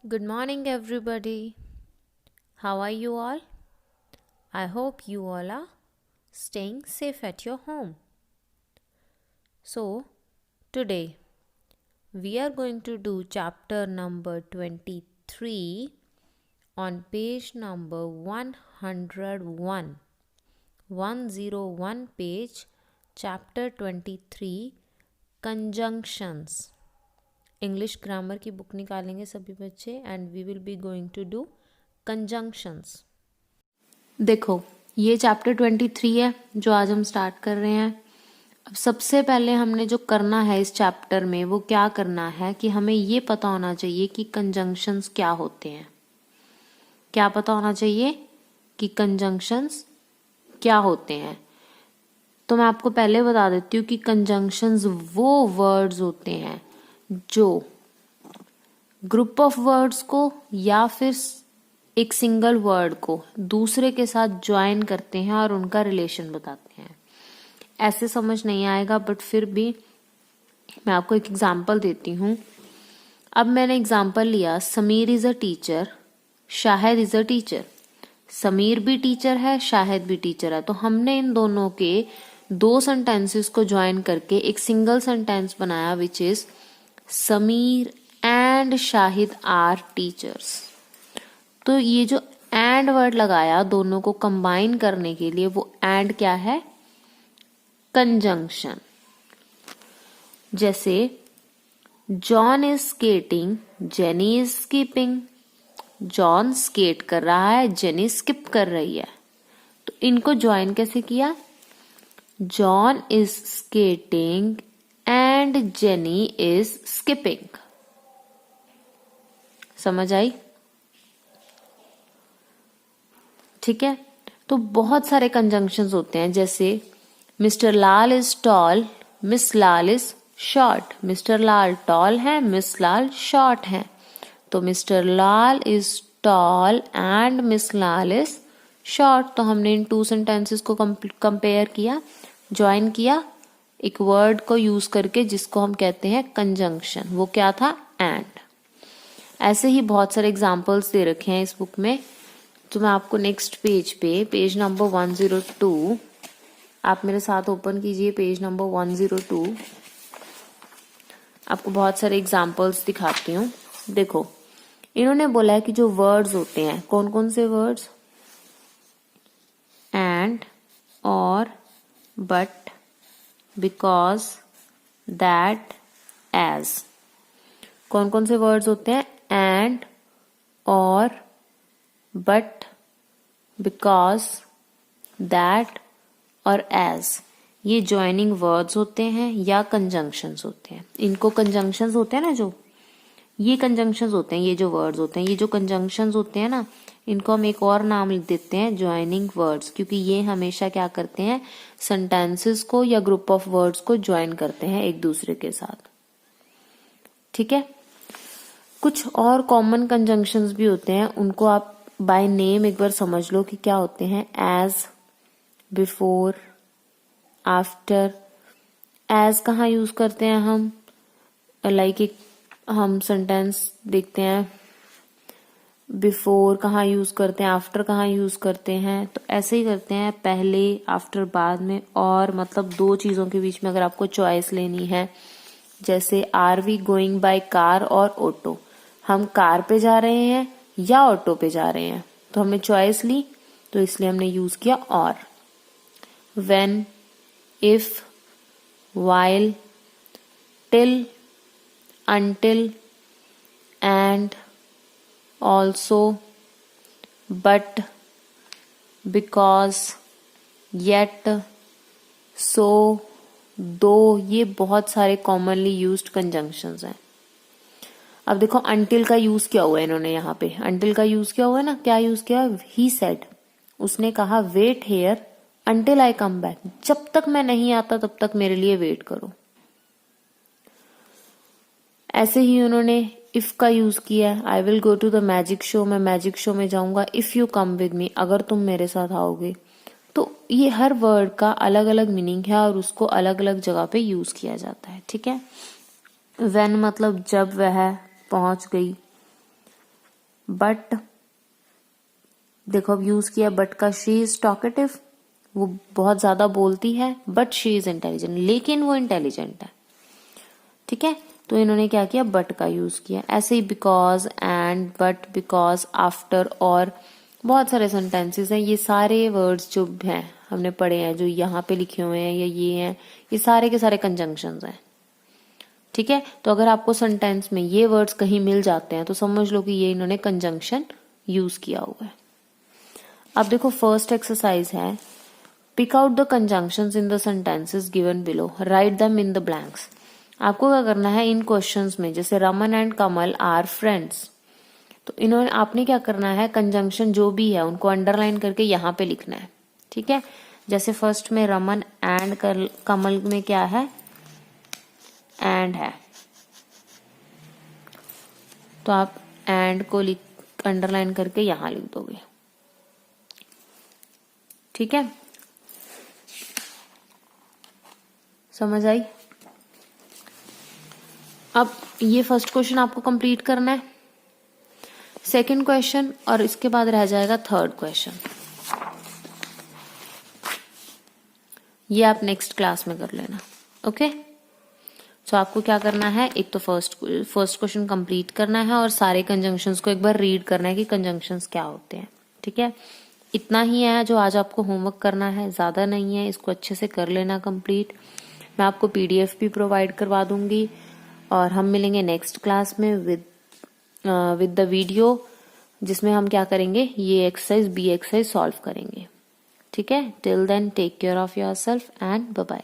Good morning, everybody. How are you all? I hope you all are staying safe at your home. So, today we are going to do chapter number 23 on page number 101. 101 page, chapter 23, conjunctions. English grammar की book निकालेंगे सभी बच्चे and we will be going to do conjunctions. देखो ये chapter 23 है जो आज हम स्टार्ट कर रहे हैं। अब सबसे पहले हमने जो करना है इस चैप्टर में वो क्या करना है कि हमें ये पता होना चाहिए कि कंजंक्शंस क्या होते हैं। क्या पता होना चाहिए कि कंजंक्शंस क्या होते हैं। तो मैं आपको पहले बता देती हूँ कि कंजंक्शंस वो वर्ड्स होते हैं जो ग्रुप ऑफ वर्ड्स को या फिर एक सिंगल वर्ड को दूसरे के साथ ज्वाइन करते हैं और उनका रिलेशन बताते हैं। ऐसे समझ नहीं आएगा बट फिर भी मैं आपको एक एग्जांपल देती हूँ। अब मैंने एग्जांपल लिया, Sameer is a teacher, Shahid is a teacher. Sameer भी टीचर है, शाहिद भी टीचर है। तो हमने इन दोनों के दो सेंटेंसेस को ज्वाइन करके एक सिंगल सेंटेंस बनाया which is Sameer and Shahid are teachers. तो ये जो एंड वर्ड लगाया दोनों को कंबाइन करने के लिए, वो एंड क्या है? कंजंक्शन। जैसे John is skating, Jenny is skipping. John skate कर रहा है, जेनी स्किप कर रही है। तो इनको ज्वाइन कैसे किया? John is skating and jenny is skipping. समझ आई? ठीक है। तो बहुत सारे कंजंक्शंस होते हैं, जैसे mister Lal is tall, miss Lal is short. Mister Lal tall है, मिस लाल शॉर्ट है। तो mister Lal is tall and miss Lal is short. तो हमने इन टू सेंटेंसेस को कंपेयर किया, ज्वाइन किया एक वर्ड को यूज करके जिसको हम कहते हैं कंजंक्शन। वो क्या था? एंड। ऐसे ही बहुत सारे एग्जांपल्स दे रखे हैं इस बुक में। तो मैं आपको नेक्स्ट पेज पे, पेज नंबर 102, आप मेरे साथ ओपन कीजिए पेज नंबर 102। आपको बहुत सारे एग्जांपल्स दिखाती हूँ। देखो इन्होंने बोला है कि जो वर्ड्स होते हैं, कौन कौन से वर्ड्स? एंड, और, बट, बिकॉज, दैट, एज। कौन कौन से वर्ड्स होते हैं? एंड, और, बट, बिकॉज, दैट और एज। ये ज्वाइनिंग वर्ड्स होते हैं या कंजंक्शंस होते हैं। इनको कंजंक्शंस होते हैं ना, जो ये कंजंक्शंस होते हैं, ये जो वर्ड्स होते हैं, ये जो कंजंक्शंस होते हैं ना, इनको हम एक और नाम देते हैं ज्वाइनिंग वर्ड्स, क्योंकि ये हमेशा क्या करते हैं? सेंटेंसेस को या ग्रुप ऑफ वर्ड्स को ज्वाइन करते हैं एक दूसरे के साथ। ठीक है। कुछ और कॉमन कंजंक्शंस भी होते हैं, उनको आप बाय नेम एक बार समझ लो कि क्या होते हैं। As, before, after. एज कहाँ यूज करते हैं हम? लाइक एक हम सेंटेंस देखते हैं, बिफोर कहाँ यूज करते हैं, आफ्टर कहाँ यूज करते हैं। तो ऐसे ही करते हैं, पहले, आफ्टर बाद में। और मतलब दो चीजों के बीच में अगर आपको चॉइस लेनी है, जैसे are we going by car और ऑटो। हम कार पे जा रहे हैं या ऑटो पे जा रहे हैं, तो हमने चॉइस ली, तो इसलिए हमने यूज किया और। When, if, while, till, until, and, also, but, because, yet, so, though। ये बहुत सारे कॉमनली यूज्ड कंजंक्शंस हैं। अब देखो until का यूज क्या हुआ है इन्होंने यहाँ पे? until का यूज क्या हुआ है ना? क्या यूज किया? he said, उसने कहा wait here until I come back, जब तक मैं नहीं आता तब तक मेरे लिए वेट करो। ऐसे ही उन्होंने इफ का यूज किया है, I will go to the magic show, मैं मैजिक शो में जाऊंगा if you come with me, अगर तुम मेरे साथ आओगे। तो ये हर वर्ड का अलग अलग मीनिंग है और उसको अलग अलग जगह पे यूज किया जाता है। ठीक है। व्हेन मतलब जब वह पहुंच गई, बट देखो अब यूज किया बट का, शी इज टॉकेटिव, वो बहुत ज्यादा बोलती है, बट शी इज इंटेलिजेंट, लेकिन वो इंटेलिजेंट है। ठीक है, तो इन्होंने क्या किया, बट का यूज किया। ऐसे ही because, and, but, because, after, और बहुत सारे सेंटेंसेस हैं। ये सारे वर्ड्स जो हैं हमने पढ़े हैं, जो यहाँ पे लिखे हुए हैं या ये हैं, ये सारे के सारे कंजंक्शंस हैं। ठीक है, तो अगर आपको सेंटेंस में ये वर्ड्स कहीं मिल जाते हैं तो समझ लो कि ये इन्होंने कंजंक्शन यूज किया हुआ है। अब देखो फर्स्ट एक्सरसाइज है, pick out the conjunctions in the sentences given below, write them in the blanks. आपको क्या करना है इन क्वेश्चंस में, जैसे Raman and Kamal are friends, तो इन्होंने आपने क्या करना है, कंजंक्शन जो भी है उनको अंडरलाइन करके यहाँ पे लिखना है। ठीक है, जैसे फर्स्ट में रमन एंड कमल में क्या है, एंड है, तो आप एंड को अंडरलाइन करके यहां लिख दोगे। ठीक है, समझ आई? अब ये फर्स्ट क्वेश्चन आपको कंप्लीट करना है, सेकंड क्वेश्चन, और इसके बाद रह जाएगा थर्ड क्वेश्चन। ये आप नेक्स्ट क्लास में कर लेना। ओके, सो आपको क्या करना है, एक तो फर्स्ट क्वेश्चन कंप्लीट करना है और सारे कंजंक्शंस को एक बार रीड करना है कि कंजंक्शंस क्या होते हैं। ठीक है, इतना ही है जो आज आपको होमवर्क करना है, ज्यादा नहीं है, इसको अच्छे से कर लेना कंप्लीट। मैं आपको पीडीएफ भी प्रोवाइड करवा दूंगी और हम मिलेंगे नेक्स्ट क्लास में विद द वीडियो, जिसमें हम क्या करेंगे, ये एक्सरसाइज बी एक्सरसाइज सॉल्व करेंगे। ठीक है, till then take care of yourself and bye bye.